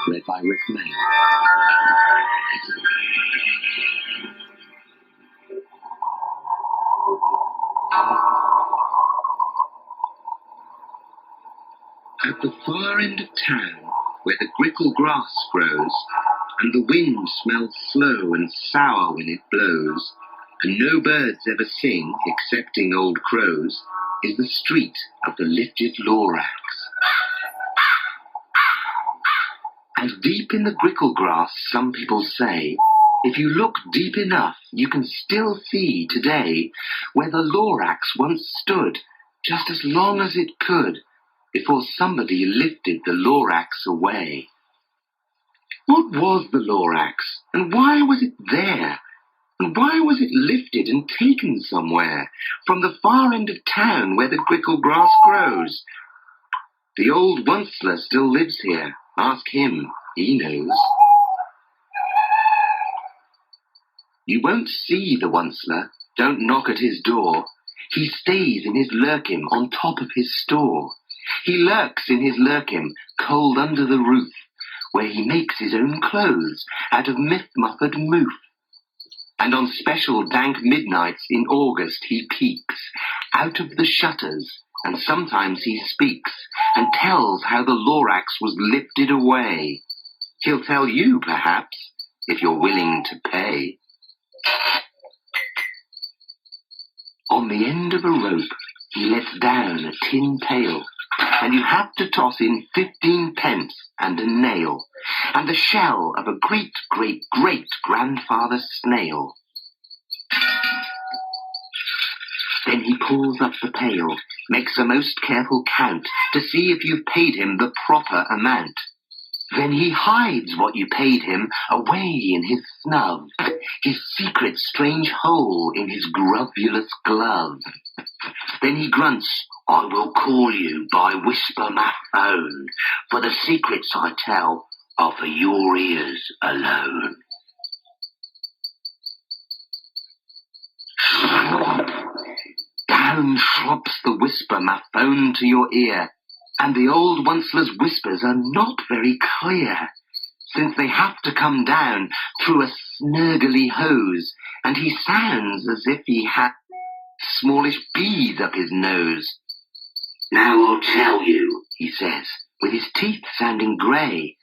read by Rick May. At the far end of town, where the grickle grass grows, and the wind smells slow and sour when it blows, and no birds ever sing excepting old crows, is the street of the lifted Lorax. And deep in the grickle grass, some people say, if you look deep enough, you can still see today where the Lorax once stood, just as long as it could, before somebody lifted the Lorax away. What was the Lorax, and why was it there? And why was it lifted and taken somewhere, from the far end of town where the grickle grass grows? The old Onceler still lives here. Ask him, he knows. You won't see the Onceler, don't knock at his door. He stays in his lurkim on top of his store. He lurks in his lurkim, cold under the roof, where he makes his own clothes out of myth-muffed moof. And on special dank midnights in August he peeks out of the shutters, and sometimes he speaks and tells how the Lorax was lifted away. He'll tell you, perhaps, if you're willing to pay. On the end of a rope, he lets down a tin pail, and you have to toss in 15 pence and a nail, and the shell of a great-great-great-grandfather snail. Then he pulls up the pail, makes a most careful count, to see if you've paid him the proper amount. Then he hides what you paid him away in his snub, his secret strange hole in his grovulous glove. Then he grunts, I will call you by whisper my phone, for the secrets I tell are for your ears alone. Down drops the whisper my phone to your ear, and the old Onceler's whispers are not very clear, since they have to come down through a snurgly hose, and he sounds as if he had smallish bees up his nose. Now I'll tell you, he says, with his teeth sounding grey,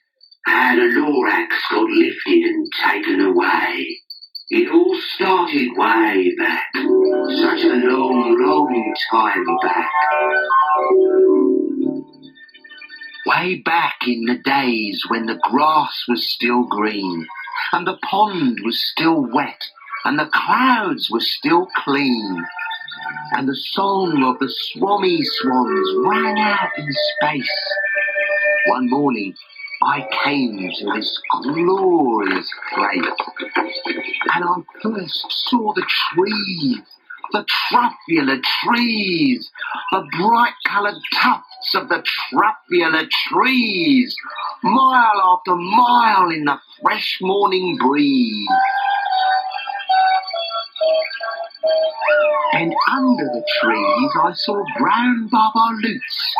how the Lorax got lifted and taken away. It all started way back, such a long, long time back. Way back in the days when the grass was still green, and the pond was still wet, and the clouds were still clean, and the song of the swommy swans rang out in space. One morning I came to this glorious place, and I first saw the trees, the truffular trees, the bright-coloured tufts of the truffular trees, mile after mile in the fresh morning breeze. And under the trees I saw brown barbaloots,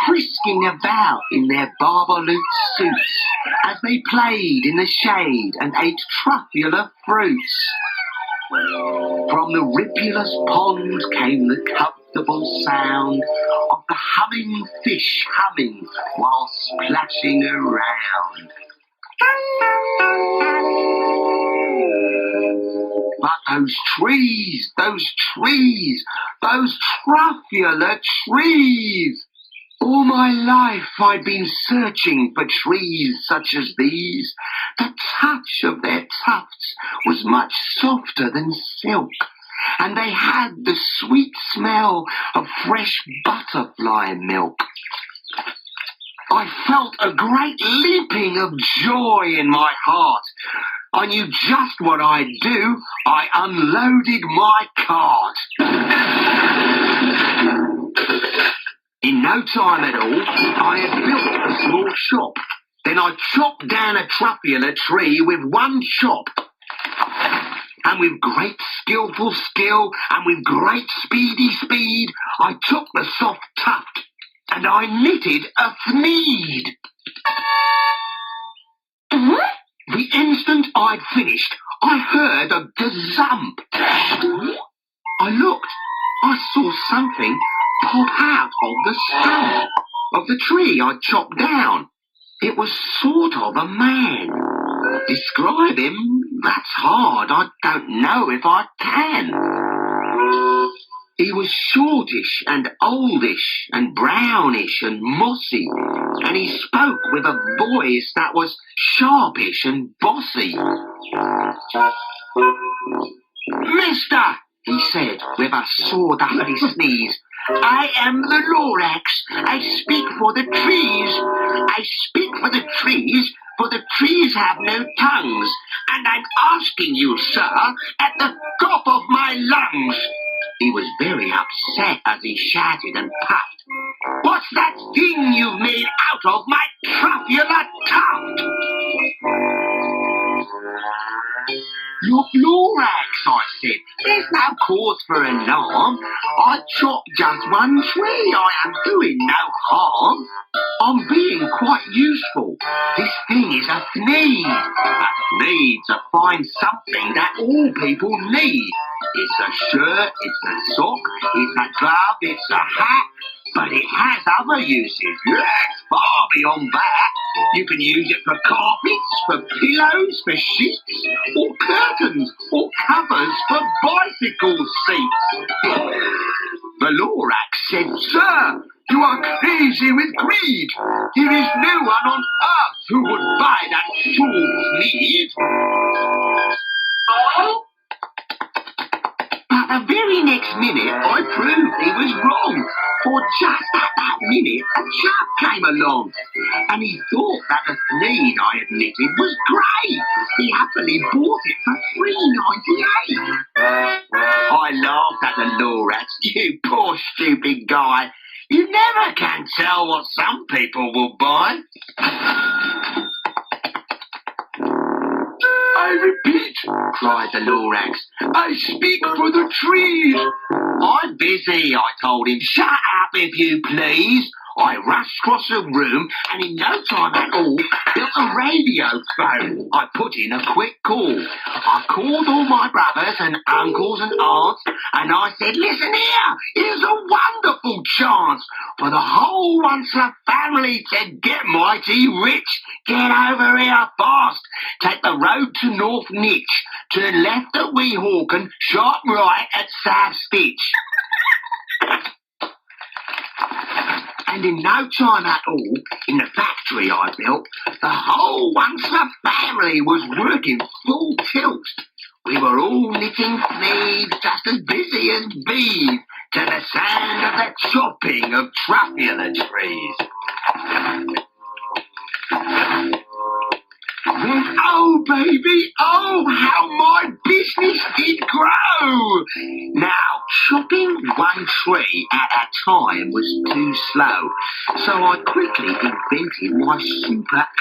frisking about in their barbaloot suits, as they played in the shade and ate truffular fruits. From the ripulous pond came the comfortable sound of the humming fish humming while splashing around. But those trees, those truffular trees! All my life I'd been searching for trees such as these. The touch of their tufts was much softer than silk, and they had the sweet smell of fresh butterfly milk. I felt a great leaping of joy in my heart. I knew just what I'd do. I unloaded my cart. In no time at all, I had built a small shop. Then I chopped down a truffular tree with one chop. And with great skillful skill, and with great speedy speed, I took the soft tuft, and I knitted a thneed. The instant I'd finished, I heard a gazump. I looked. I saw something pop out of the stump of the tree I'd chopped down. It was sort of a man. Describe him? That's hard. I don't know if I can. He was shortish and oldish and brownish and mossy, and he spoke with a voice that was sharpish and bossy. Mister, he said with a sawdusty sneeze, I am the Lorax. I speak for the trees. I speak for the trees, for the trees have no tongues. And I'm asking you, sir, at the top of my lungs. He was very upset as he shouted and puffed. What's that thing you've made out of my truffula tuft? Look, Lorax, I said, there's no cause for alarm. I chopped just one tree. I am doing no harm. I'm being quite useful. This thing is a thneed. A thneed's a fine something that all people need. It's a shirt, it's a sock, it's a glove, it's a hat. But it has other uses, yes, far beyond that. You can use it for carpets, for pillows, for sheets, or curtains, or covers for bicycle seats. The Lorax said, Sir, you are crazy with greed. There is no one on earth who would buy that short sleeve. But the very next minute, I proved he was wrong. For just at that minute, a chap came along, and he thought that the thneed I had knitted was great. He happily bought it for $3.98. I laughed at the Lorax. You poor stupid guy. You never can tell what some people will buy. I repeat, cried the Lorax, I speak for the trees. I'm busy, I told him. Shut up, if you please. I rushed across the room and in no time at all built a radio phone. I put in a quick call. I called all my brothers and uncles and aunts and I said, listen here, here's a wonderful chance for the whole Once-a family to get mighty rich. Get over here fast. Take the road to North Nitch. Turn left at Weehawken, sharp right at Sab Stitch. And in no time at all, in the factory I built, the whole Once-a family was working full tilt. We were all knitting sleeves, just as busy as bees, to the sound of the chopping of truffula trees. Then, oh baby, oh how my business did grow! Now, chopping one tree at a time was too slow, so I quickly invented my super